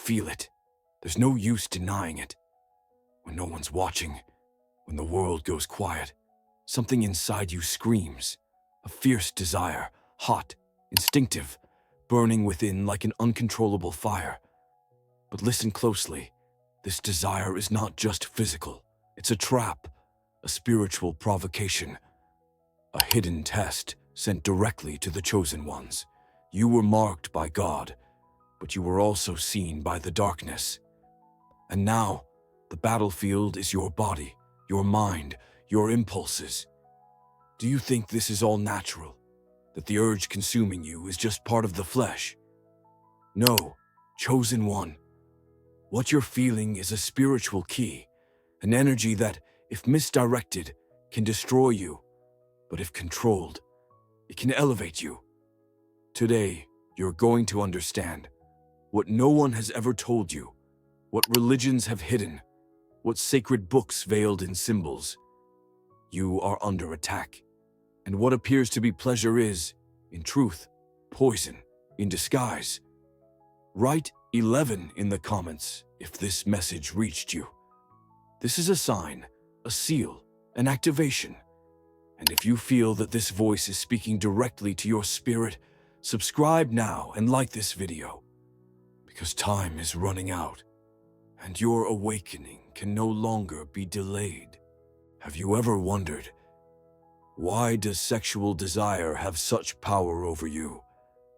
feel it. There's no use denying it. When no one's watching, when the world goes quiet, something inside you screams, a fierce desire, hot, instinctive, burning within like an uncontrollable fire. But listen closely, this desire is not just physical. It's a trap, a spiritual provocation, a hidden test sent directly to the chosen ones. You were marked by God, but you were also seen by the darkness. And now, the battlefield is your body, your mind, your impulses. Do you think this is all natural? That the urge consuming you is just part of the flesh? No, chosen one. What you're feeling is a spiritual key, an energy that, if misdirected, can destroy you, but if controlled, it can elevate you. Today, you're going to understand what no one has ever told you, what religions have hidden, what sacred books veiled in symbols. You are under attack, and what appears to be pleasure is, in truth, poison in disguise. Write 11 in the comments if this message reached you. This is a sign, a seal, an activation. And if you feel that this voice is speaking directly to your spirit, subscribe now and like this video, because time is running out, and your awakening can no longer be delayed. Have you ever wondered, why does sexual desire have such power over you?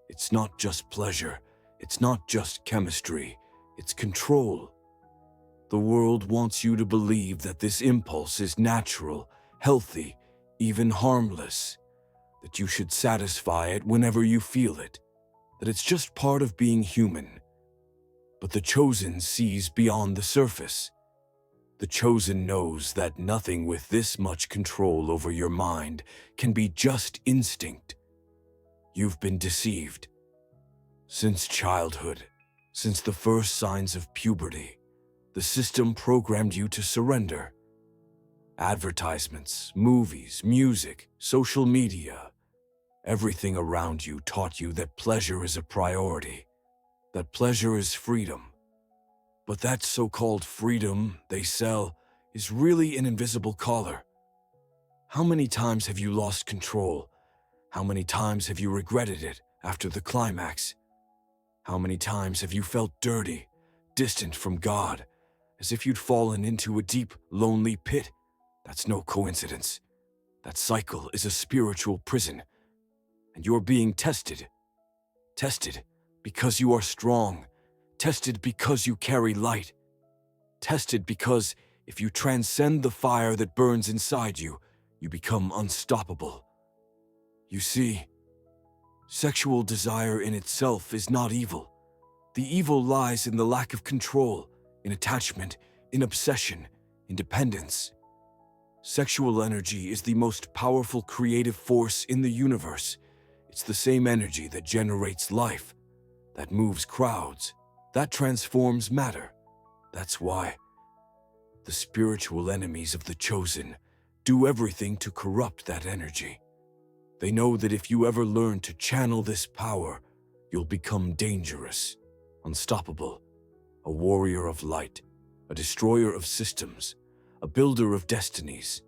It's not just pleasure, it's not just chemistry, it's control. The world wants you to believe that this impulse is natural, healthy, even harmless, that you should satisfy it whenever you feel it, that it's just part of being human. But the chosen sees beyond the surface. The chosen knows that nothing with this much control over your mind can be just instinct. You've been deceived. Since childhood, since the first signs of puberty, the system programmed you to surrender. Advertisements, movies, music, social media, everything around you taught you that pleasure is a priority, that pleasure is freedom. But that so-called freedom they sell is really an invisible collar. How many times have you lost control? How many times have you regretted it after the climax? How many times have you felt dirty, distant from God, as if you'd fallen into a deep, lonely pit? That's no coincidence. That cycle is a spiritual prison, and you're being tested. Tested because you are strong. Tested because you carry light. Tested because if you transcend the fire that burns inside you, you become unstoppable. You see, sexual desire in itself is not evil. The evil lies in the lack of control, in attachment, in obsession, in dependence. Sexual energy is the most powerful creative force in the universe. It's the same energy that generates life, that moves crowds, that transforms matter. That's why the spiritual enemies of the chosen do everything to corrupt that energy. They know that if you ever learn to channel this power, you'll become dangerous, unstoppable, a warrior of light, a destroyer of systems, a builder of destinies.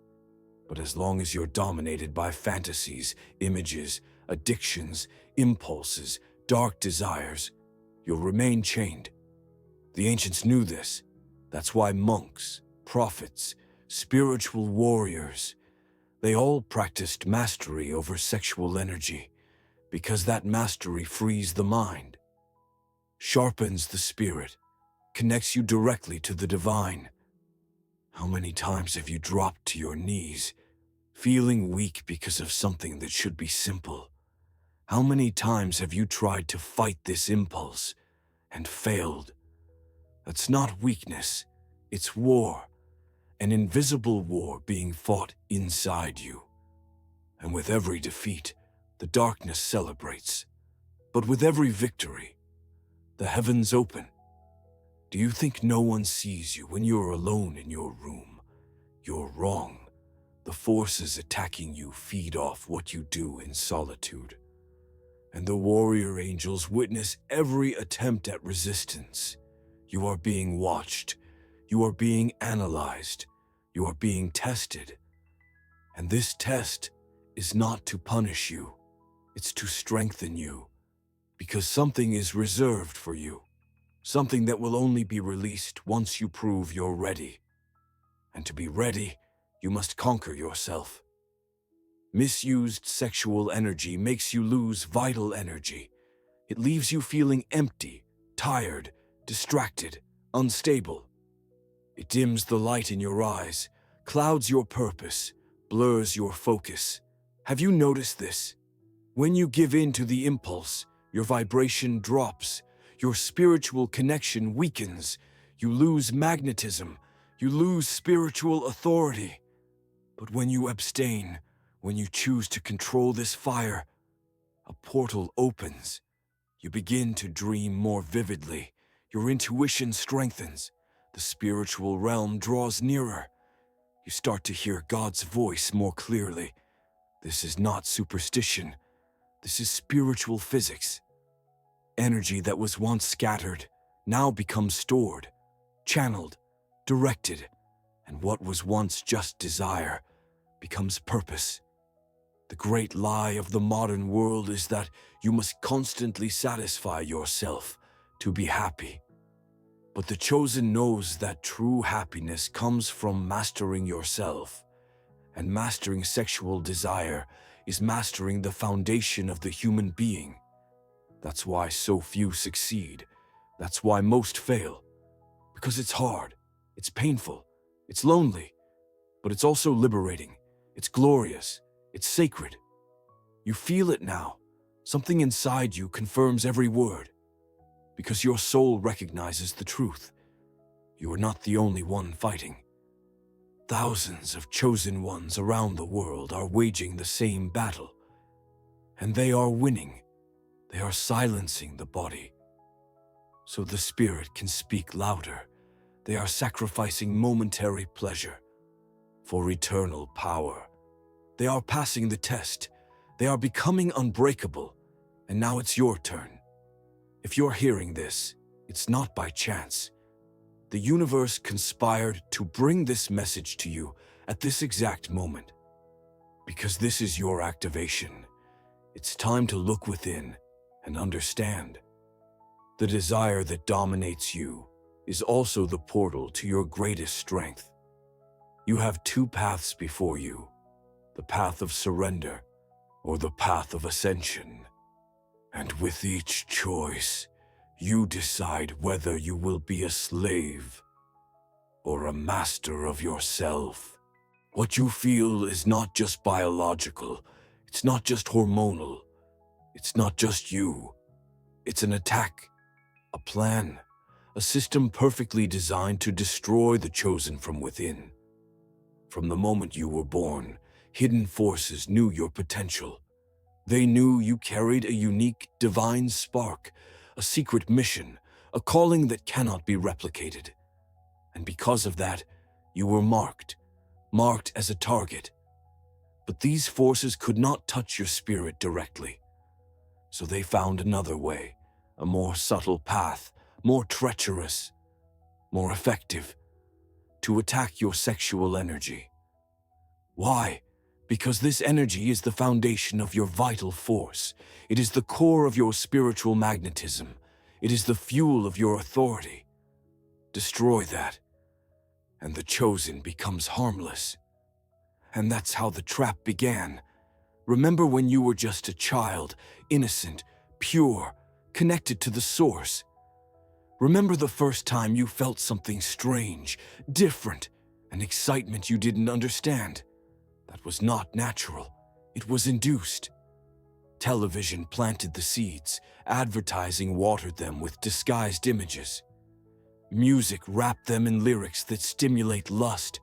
But as long as you're dominated by fantasies, images, addictions, impulses, dark desires, you'll remain chained. The ancients knew this. That's why monks, prophets, spiritual warriors, they all practiced mastery over sexual energy, because that mastery frees the mind, sharpens the spirit, connects you directly to the divine. How many times have you dropped to your knees, feeling weak because of something that should be simple? How many times have you tried to fight this impulse and failed? That's not weakness, it's war, an invisible war being fought inside you. And with every defeat, the darkness celebrates. But with every victory, the heavens open. Do you think no one sees you when you're alone in your room? You're wrong. The forces attacking you feed off what you do in solitude. And the warrior angels witness every attempt at resistance. You are being watched. You are being analyzed. You are being tested. And this test is not to punish you. It's to strengthen you. Because something is reserved for you. Something that will only be released once you prove you're ready. And to be ready, you must conquer yourself. Misused sexual energy makes you lose vital energy. It leaves you feeling empty, tired, distracted, unstable. It dims the light in your eyes, clouds your purpose, blurs your focus. Have you noticed this? When you give in to the impulse, your vibration drops, your spiritual connection weakens, you lose magnetism, you lose spiritual authority. But when you abstain, when you choose to control this fire, a portal opens. You begin to dream more vividly. Your intuition strengthens. The spiritual realm draws nearer. You start to hear God's voice more clearly. This is not superstition. This is spiritual physics. Energy that was once scattered now becomes stored, channeled, directed, and what was once just desire becomes purpose. The great lie of the modern world is that you must constantly satisfy yourself to be happy. But the chosen knows that true happiness comes from mastering yourself, and mastering sexual desire is mastering the foundation of the human being. That's why so few succeed. That's why most fail. Because it's hard, it's painful, it's lonely, but it's also liberating, it's glorious, it's sacred. You feel it now. Something inside you confirms every word. Because your soul recognizes the truth. You are not the only one fighting. Thousands of chosen ones around the world are waging the same battle. And they are winning. They are silencing the body. So the spirit can speak louder. They are sacrificing momentary pleasure for eternal power. They are passing the test. They are becoming unbreakable. And now it's your turn. If you're hearing this, it's not by chance. The universe conspired to bring this message to you at this exact moment. Because this is your activation. It's time to look within and understand. The desire that dominates you is also the portal to your greatest strength. You have two paths before you. The path of surrender, or the path of ascension. And with each choice, you decide whether you will be a slave or a master of yourself. What you feel is not just biological, it's not just hormonal, it's not just you. It's an attack, a plan, a system perfectly designed to destroy the chosen from within. From the moment you were born, hidden forces knew your potential. They knew you carried a unique, divine spark, a secret mission, a calling that cannot be replicated. And because of that, you were marked as a target. But these forces could not touch your spirit directly. So they found another way, a more subtle path, more treacherous, more effective, to attack your sexual energy. Why? Because this energy is the foundation of your vital force. It is the core of your spiritual magnetism. It is the fuel of your authority. Destroy that, and the chosen becomes harmless. And that's how the trap began. Remember when you were just a child, innocent, pure, connected to the source. Remember the first time you felt something strange, different, an excitement you didn't understand. That was not natural. It was induced. Television planted the seeds. Advertising watered them with disguised images. Music wrapped them in lyrics that stimulate lust.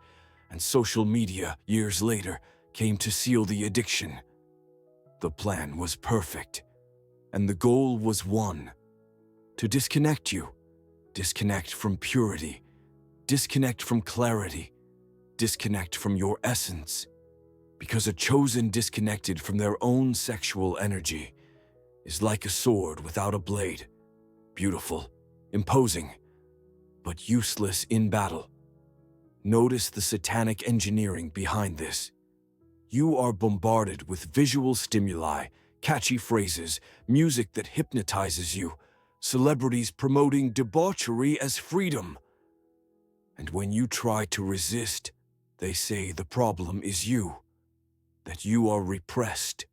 And social media, years later, came to seal the addiction. The plan was perfect. And the goal was one. To disconnect you. Disconnect from purity. Disconnect from clarity. Disconnect from your essence. Because a chosen disconnected from their own sexual energy is like a sword without a blade. Beautiful, imposing, but useless in battle. Notice the satanic engineering behind this. You are bombarded with visual stimuli, catchy phrases, music that hypnotizes you, celebrities promoting debauchery as freedom. And when you try to resist, they say the problem is you, that you are repressed,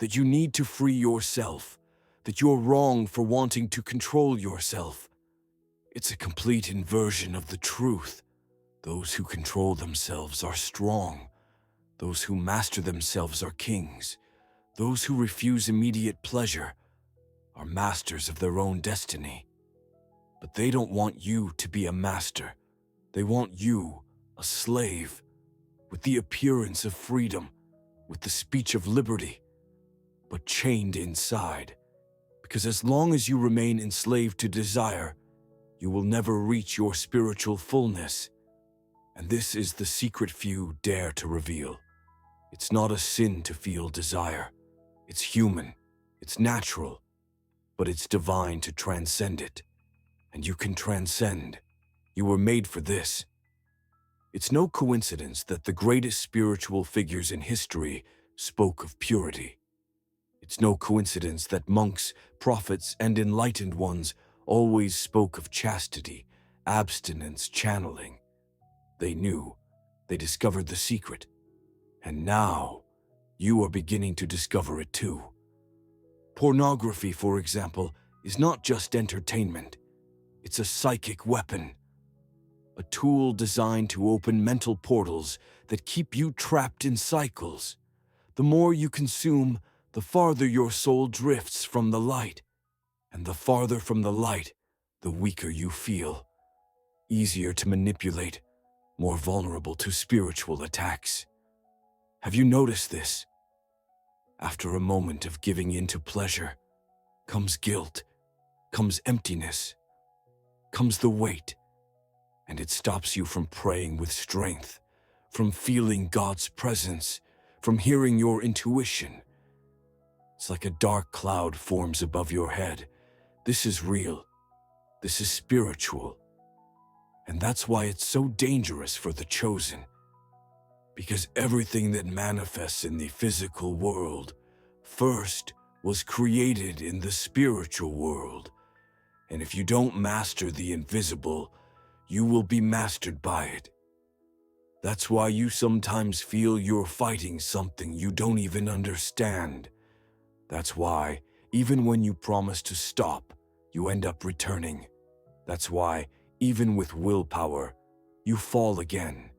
that you need to free yourself, that you're wrong for wanting to control yourself. It's a complete inversion of the truth. Those who control themselves are strong. Those who master themselves are kings. Those who refuse immediate pleasure are masters of their own destiny. But they don't want you to be a master. They want you, a slave, with the appearance of freedom, with the speech of liberty, but chained inside. Because as long as you remain enslaved to desire, you will never reach your spiritual fullness. And this is the secret few dare to reveal. It's not a sin to feel desire. It's human, it's natural, but it's divine to transcend it. And you can transcend. You were made for this. It's no coincidence that the greatest spiritual figures in history spoke of purity. It's no coincidence that monks, prophets, and enlightened ones always spoke of chastity, abstinence, channeling. They knew. They discovered the secret. And now, you are beginning to discover it too. Pornography, for example, is not just entertainment. It's a psychic weapon. A tool designed to open mental portals that keep you trapped in cycles. The more you consume, the farther your soul drifts from the light. And the farther from the light, the weaker you feel. Easier to manipulate, more vulnerable to spiritual attacks. Have you noticed this? After a moment of giving in to pleasure, comes guilt, comes emptiness, comes the weight, and it stops you from praying with strength, from feeling God's presence, from hearing your intuition. It's like a dark cloud forms above your head. This is real. This is spiritual. And that's why it's so dangerous for the chosen. Because everything that manifests in the physical world first was created in the spiritual world. And if you don't master the invisible, you will be mastered by it. That's why you sometimes feel you're fighting something you don't even understand. That's why, even when you promise to stop, you end up returning. That's why, even with willpower, you fall again.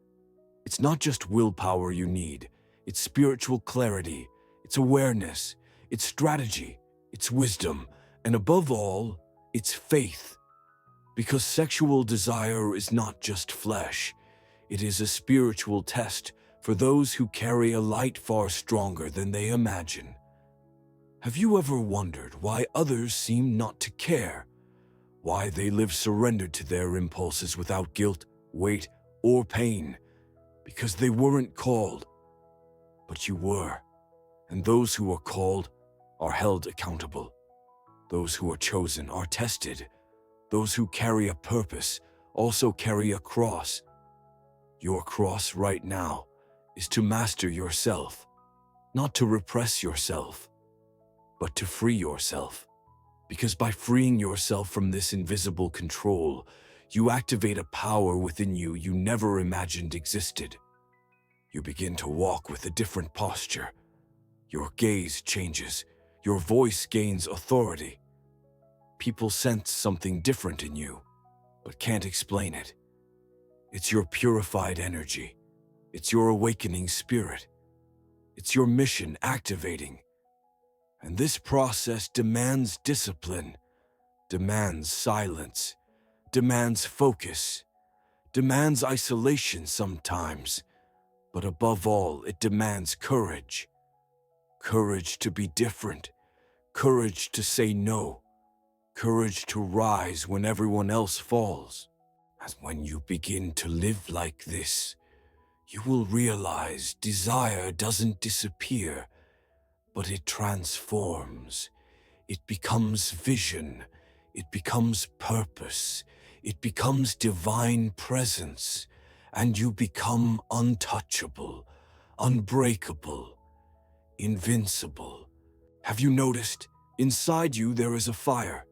It's not just willpower you need. It's spiritual clarity, it's awareness, it's strategy, it's wisdom, and above all, it's faith. Because sexual desire is not just flesh. It is a spiritual test for those who carry a light far stronger than they imagine. Have you ever wondered why others seem not to care? Why they live surrendered to their impulses without guilt, weight, or pain? Because they weren't called, but you were. And those who are called are held accountable. Those who are chosen are tested. Those who carry a purpose also carry a cross. Your cross right now is to master yourself, not to repress yourself, but to free yourself. Because by freeing yourself from this invisible control, you activate a power within you you never imagined existed. You begin to walk with a different posture. Your gaze changes. Your voice gains authority. People sense something different in you, but can't explain it. It's your purified energy. It's your awakening spirit. It's your mission activating. And this process demands discipline, demands silence, demands focus, demands isolation sometimes, but above all, it demands courage. Courage to be different, courage to say no, courage to rise when everyone else falls. And when you begin to live like this, you will realize desire doesn't disappear, but it transforms. It becomes vision. It becomes purpose. it becomes divine presence, and you become untouchable, unbreakable, invincible. Have you noticed? Inside you there is a fire,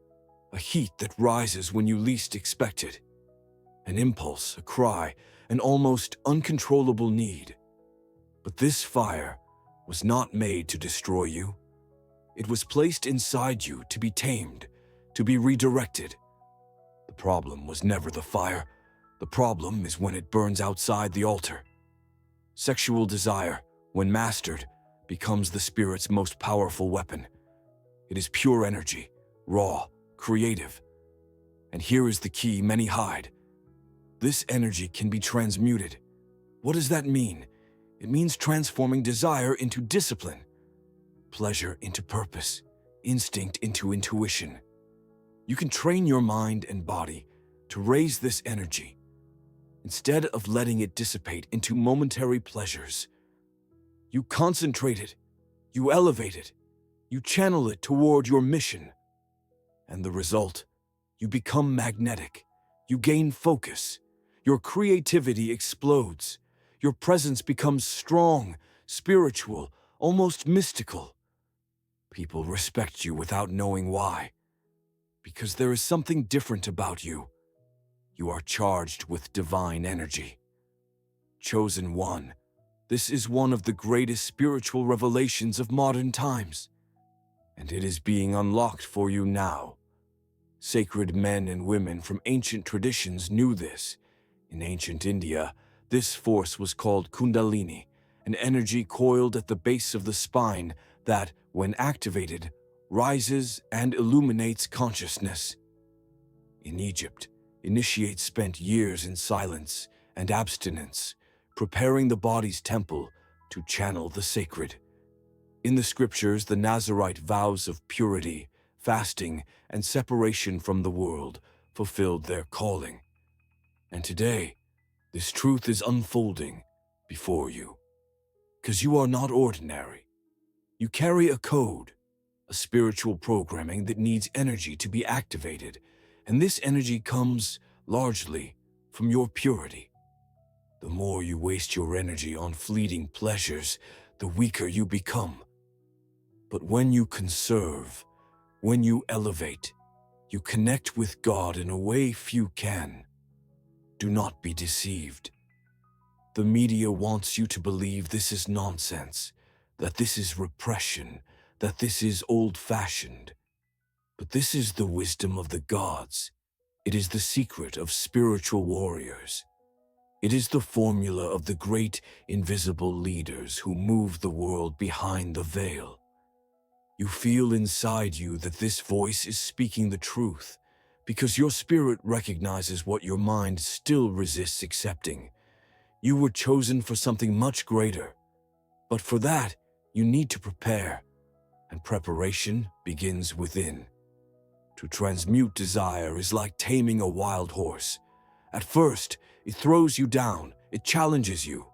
a heat that rises when you least expect it. An impulse, a cry, an almost uncontrollable need. But this fire was not made to destroy you. It was placed inside you to be tamed, to be redirected. The problem was never the fire. The problem is when it burns outside the altar. Sexual desire, when mastered, becomes the spirit's most powerful weapon. It is pure energy, raw, creative. And here is the key many hide. This energy can be transmuted. What does that mean? It means transforming desire into discipline, pleasure into purpose, instinct into intuition. You can train your mind and body to raise this energy. Instead of letting it dissipate into momentary pleasures, you concentrate it, you elevate it, you channel it toward your mission. And the result, you become magnetic, you gain focus, your creativity explodes, your presence becomes strong, spiritual, almost mystical. People respect you without knowing why, because there is something different about you. You are charged with divine energy. Chosen one, this is one of the greatest spiritual revelations of modern times, and it is being unlocked for you now. Sacred men and women from ancient traditions knew this. In ancient India, this force was called Kundalini, an energy coiled at the base of the spine that, when activated, rises and illuminates consciousness. In Egypt, initiates spent years in silence and abstinence, preparing the body's temple to channel the sacred. In the scriptures, the Nazirite vows of purity, fasting, and separation from the world fulfilled their calling. And today, this truth is unfolding before you. Because you are not ordinary. You carry a code, a spiritual programming that needs energy to be activated, and this energy comes largely from your purity. The more you waste your energy on fleeting pleasures, the weaker you become. But when you conserve, when you elevate, you connect with God in a way few can. Do not be deceived. The media wants you to believe this is nonsense, that this is repression, that this is old-fashioned. But this is the wisdom of the gods. It is the secret of spiritual warriors. It is the formula of the great invisible leaders who move the world behind the veil. You feel inside you that this voice is speaking the truth, because your spirit recognizes what your mind still resists accepting. You were chosen for something much greater, but for that, you need to prepare, and preparation begins within. To transmute desire is like taming a wild horse. At first, it throws you down, it challenges you.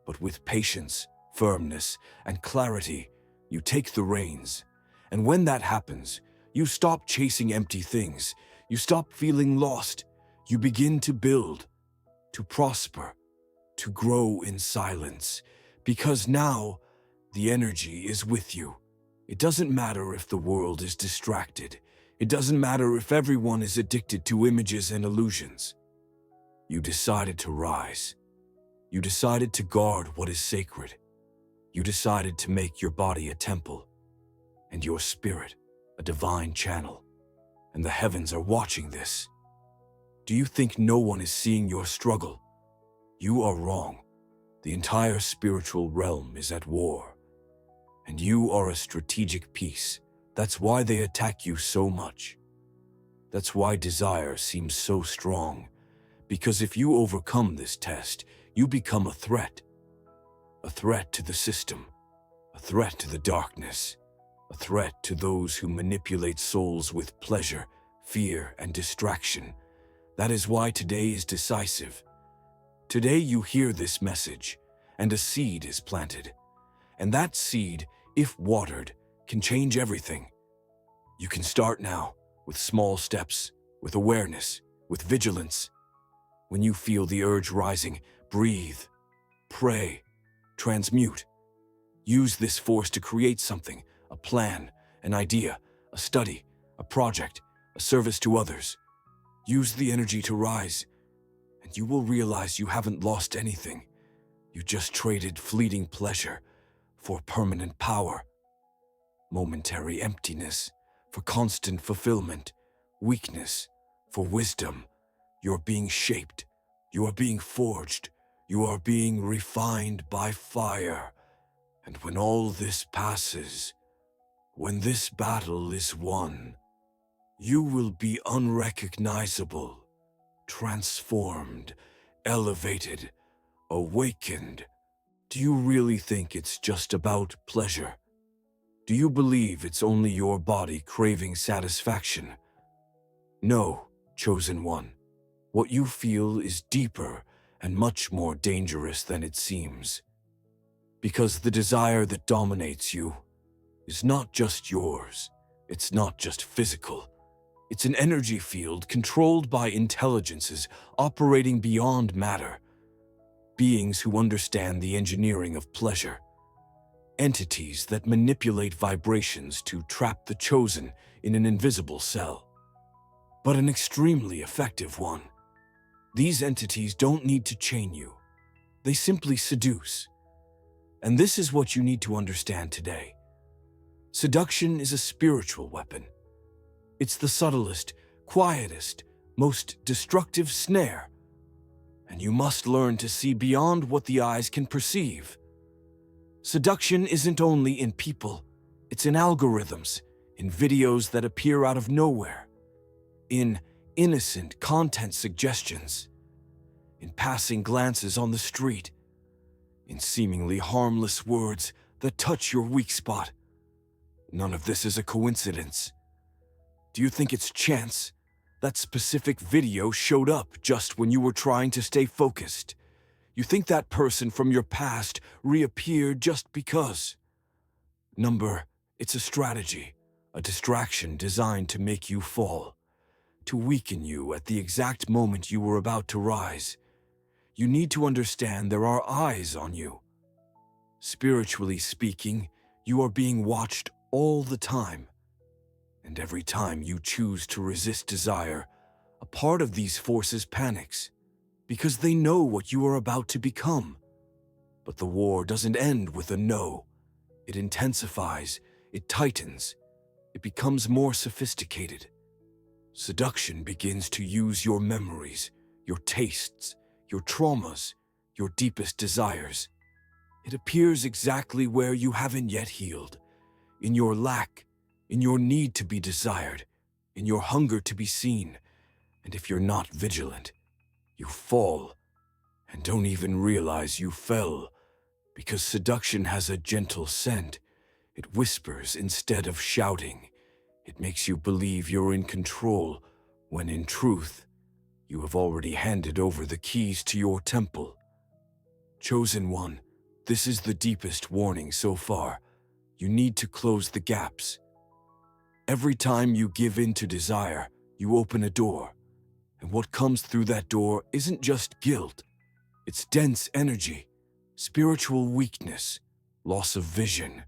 But with patience, firmness, and clarity, you take the reins. And when that happens, you stop chasing empty things. You stop feeling lost. You begin to build, to prosper, to grow in silence. Because now, the energy is with you. It doesn't matter if the world is distracted. It doesn't matter if everyone is addicted to images and illusions. You decided to rise. You decided to guard what is sacred. You decided to make your body a temple, and your spirit a divine channel. And the heavens are watching this. Do you think no one is seeing your struggle? You are wrong. The entire spiritual realm is at war. And you are a strategic piece. That's why they attack you so much. That's why desire seems so strong. Because if you overcome this test, you become a threat. A threat to the system. A threat to the darkness. A threat to those who manipulate souls with pleasure, fear, and distraction. That is why today is decisive. Today you hear this message, and a seed is planted. And that seed, if watered, can change everything. You can start now, with small steps, with awareness, with vigilance. When you feel the urge rising, breathe, pray, transmute. Use this force to create something, a plan, an idea, a study, a project, a service to others. Use the energy to rise, and you will realize you haven't lost anything. You just traded fleeting pleasure for permanent power, momentary emptiness for constant fulfillment, weakness for wisdom. You're being shaped, you are being forged, you are being refined by fire. And when all this passes, when this battle is won, you will be unrecognizable, transformed, elevated, awakened. Do you really think it's just about pleasure? Do you believe it's only your body craving satisfaction? No, chosen one. What you feel is deeper and much more dangerous than it seems. Because the desire that dominates you is not just yours. It's not just physical. It's an energy field controlled by intelligences operating beyond matter. Beings who understand the engineering of pleasure. Entities that manipulate vibrations to trap the chosen in an invisible cell. But an extremely effective one. These entities don't need to chain you. They simply seduce. And this is what you need to understand today. Seduction is a spiritual weapon. It's the subtlest, quietest, most destructive snare. And you must learn to see beyond what the eyes can perceive. Seduction isn't only in people, it's in algorithms, in videos that appear out of nowhere, in innocent content suggestions, in passing glances on the street, in seemingly harmless words that touch your weak spot. None of this is a coincidence. Do you think it's chance? That specific video showed up just when you were trying to stay focused. You think that person from your past reappeared just because. It's a strategy, a distraction designed to make you fall, to weaken you at the exact moment you were about to rise. You need to understand there are eyes on you. Spiritually speaking, you are being watched all the time. And every time you choose to resist desire, a part of these forces panics, because they know what you are about to become. But the war doesn't end with a no. It intensifies, it tightens, it becomes more sophisticated. Seduction begins to use your memories, your tastes, your traumas, your deepest desires. It appears exactly where you haven't yet healed, in your lack, in your need to be desired, in your hunger to be seen. And if you're not vigilant, you fall and don't even realize you fell, because seduction has a gentle scent. It whispers instead of shouting. It makes you believe you're in control, when in truth, you have already handed over the keys to your temple. Chosen one, this is the deepest warning so far. You need to close the gaps. Every time you give in to desire, you open a door. And what comes through that door isn't just guilt. It's dense energy, spiritual weakness, loss of vision.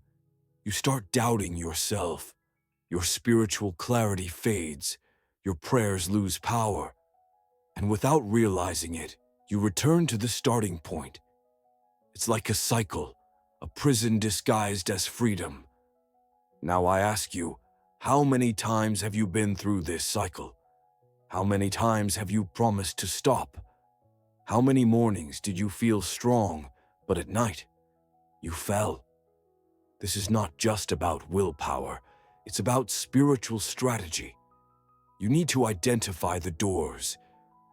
You start doubting yourself. Your spiritual clarity fades. Your prayers lose power. And without realizing it, you return to the starting point. It's like a cycle, a prison disguised as freedom. Now I ask you, how many times have you been through this cycle? How many times have you promised to stop? How many mornings did you feel strong, but at night, you fell? This is not just about willpower, it's about spiritual strategy. You need to identify the doors.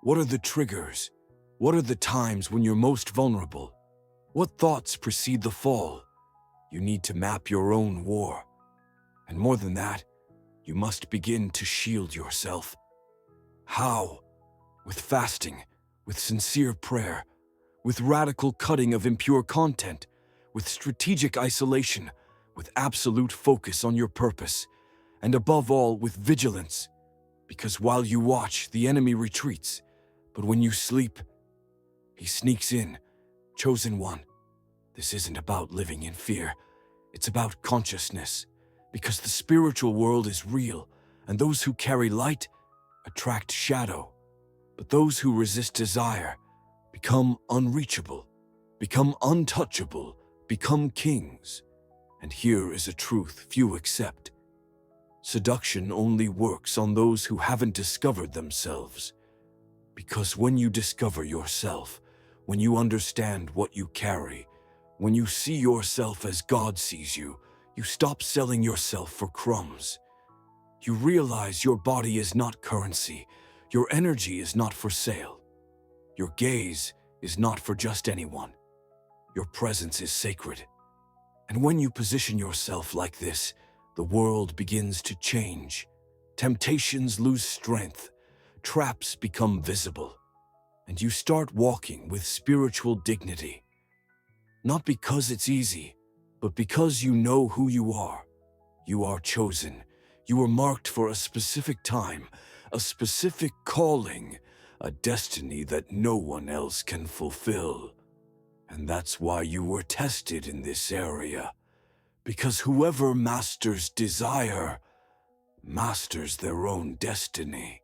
What are the triggers? What are the times when you're most vulnerable? What thoughts precede the fall? You need to map your own war. And more than that, you must begin to shield yourself. How? With fasting, with sincere prayer, with radical cutting of impure content, with strategic isolation, with absolute focus on your purpose, and above all, with vigilance. Because while you watch, the enemy retreats. But when you sleep, he sneaks in. Chosen one. This isn't about living in fear. It's about consciousness. Because the spiritual world is real, and those who carry light attract shadow. But those who resist desire become unreachable, become untouchable, become kings. And here is a truth few accept. Seduction only works on those who haven't discovered themselves. Because when you discover yourself, when you understand what you carry, when you see yourself as God sees you, you stop selling yourself for crumbs. You realize your body is not currency, your energy is not for sale. Your gaze is not for just anyone. Your presence is sacred. And when you position yourself like this, the world begins to change. Temptations lose strength, traps become visible, and you start walking with spiritual dignity. Not because it's easy, but because you know who you are. You are chosen. You are marked for a specific time, a specific calling, a destiny that no one else can fulfill. And that's why you were tested in this area. Because whoever masters desire, masters their own destiny.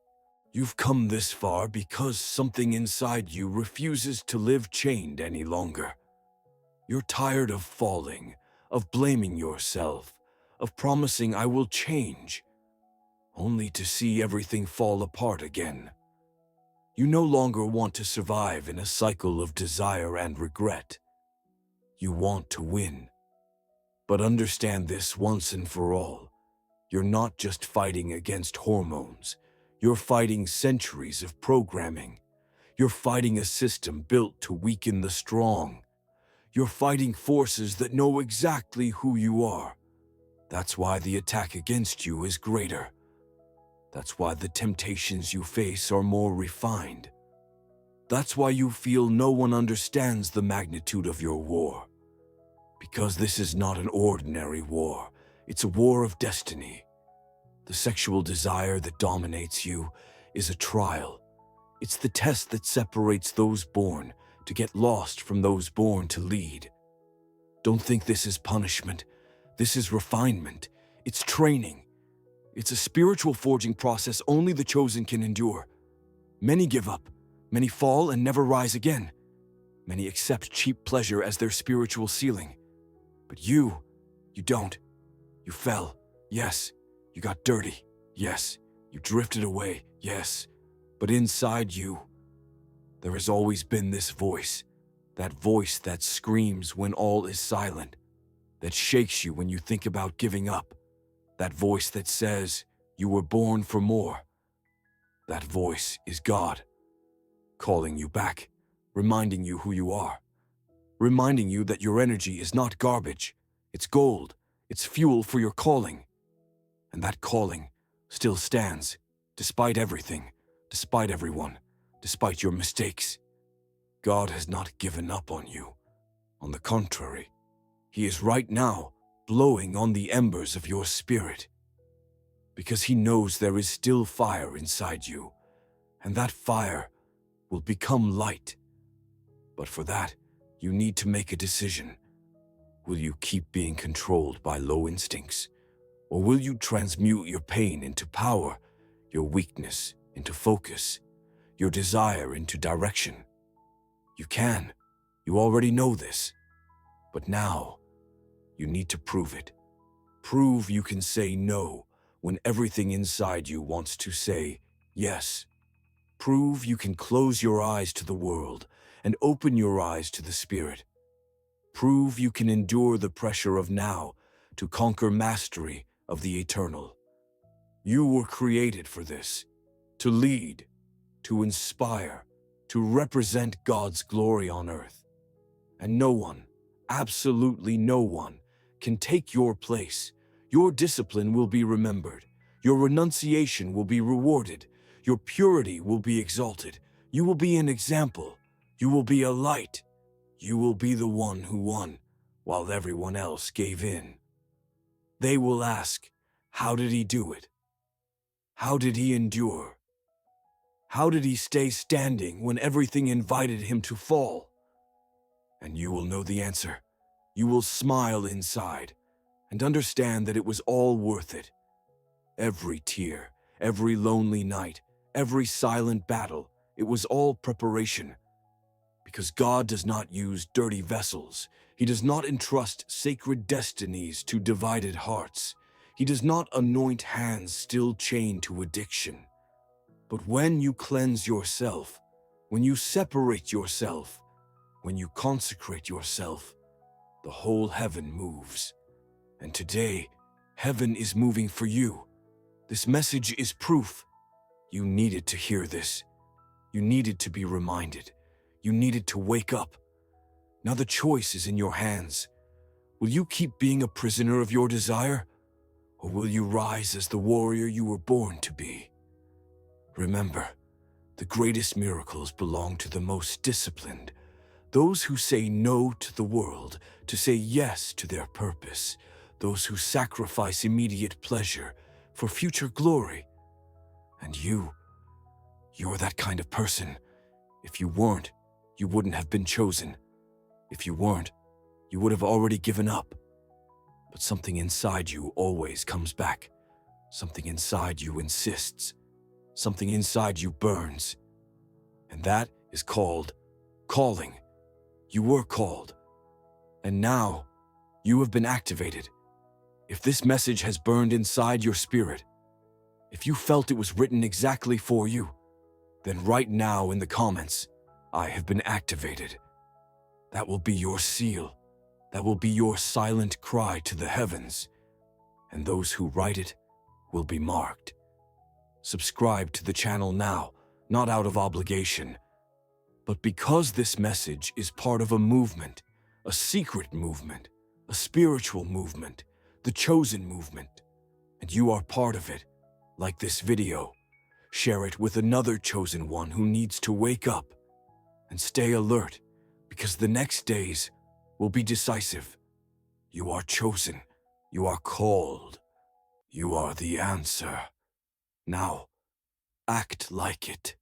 You've come this far because something inside you refuses to live chained any longer. You're tired of falling, of blaming yourself, of promising I will change, only to see everything fall apart again. You no longer want to survive in a cycle of desire and regret. You want to win. But understand this once and for all. You're not just fighting against hormones. You're fighting centuries of programming. You're fighting a system built to weaken the strong. You're fighting forces that know exactly who you are. That's why the attack against you is greater. That's why the temptations you face are more refined. That's why you feel no one understands the magnitude of your war. Because this is not an ordinary war. It's a war of destiny. The sexual desire that dominates you is a trial. It's the test that separates those born to get lost from those born to lead. Don't think this is punishment. This is refinement. It's training. It's a spiritual forging process only the chosen can endure. Many give up. Many fall and never rise again. Many accept cheap pleasure as their spiritual ceiling. But you don't. You fell, yes. You got dirty, yes. You drifted away, yes. But inside you, there has always been this voice. That voice that screams when all is silent. That shakes you when you think about giving up. That voice that says you were born for more. That voice is God, calling you back, reminding you who you are. Reminding you that your energy is not garbage, it's gold, it's fuel for your calling. And that calling still stands, despite everything, despite everyone, despite your mistakes. God has not given up on you. On the contrary, He is right now blowing on the embers of your spirit. Because He knows there is still fire inside you, and that fire will become light. But for that, you need to make a decision. Will you keep being controlled by low instincts? Or will you transmute your pain into power, your weakness into focus, your desire into direction? You can. You already know this. But now, you need to prove it. Prove you can say no when everything inside you wants to say yes. Prove you can close your eyes to the world and open your eyes to the Spirit. Prove you can endure the pressure of now to conquer mastery of the eternal. You were created for this, to lead, to inspire, to represent God's glory on earth. And no one, absolutely no one, can take your place. Your discipline will be remembered. Your renunciation will be rewarded. Your purity will be exalted. You will be an example. You will be a light. You will be the one who won, while everyone else gave in. They will ask, how did he do it? How did he endure? How did he stay standing when everything invited him to fall? And you will know the answer. You will smile inside and understand that it was all worth it. Every tear, every lonely night, every silent battle, it was all preparation. Because God does not use dirty vessels. He does not entrust sacred destinies to divided hearts. He does not anoint hands still chained to addiction. But when you cleanse yourself, when you separate yourself, when you consecrate yourself, the whole heaven moves. And today, heaven is moving for you. This message is proof. You needed to hear this. You needed to be reminded. You needed to wake up. Now the choice is in your hands. Will you keep being a prisoner of your desire? Or will you rise as the warrior you were born to be? Remember, the greatest miracles belong to the most disciplined, those who say no to the world to say yes to their purpose, those who sacrifice immediate pleasure for future glory. And you're that kind of person. If you weren't, you wouldn't have been chosen. If you weren't, you would have already given up. But something inside you always comes back. Something inside you insists. Something inside you burns. And that is called calling. You were called. And now, you have been activated. If this message has burned inside your spirit, if you felt it was written exactly for you, then write now in the comments, "I have been activated." That will be your seal. That will be your silent cry to the heavens. And those who write it will be marked. Subscribe to the channel now, not out of obligation, but because this message is part of a movement, a secret movement, a spiritual movement, the chosen movement, and you are part of it. Like this video, share it with another chosen one who needs to wake up, and stay alert, because the next days will be decisive. You are chosen. You are called. You are the answer. Now, act like it.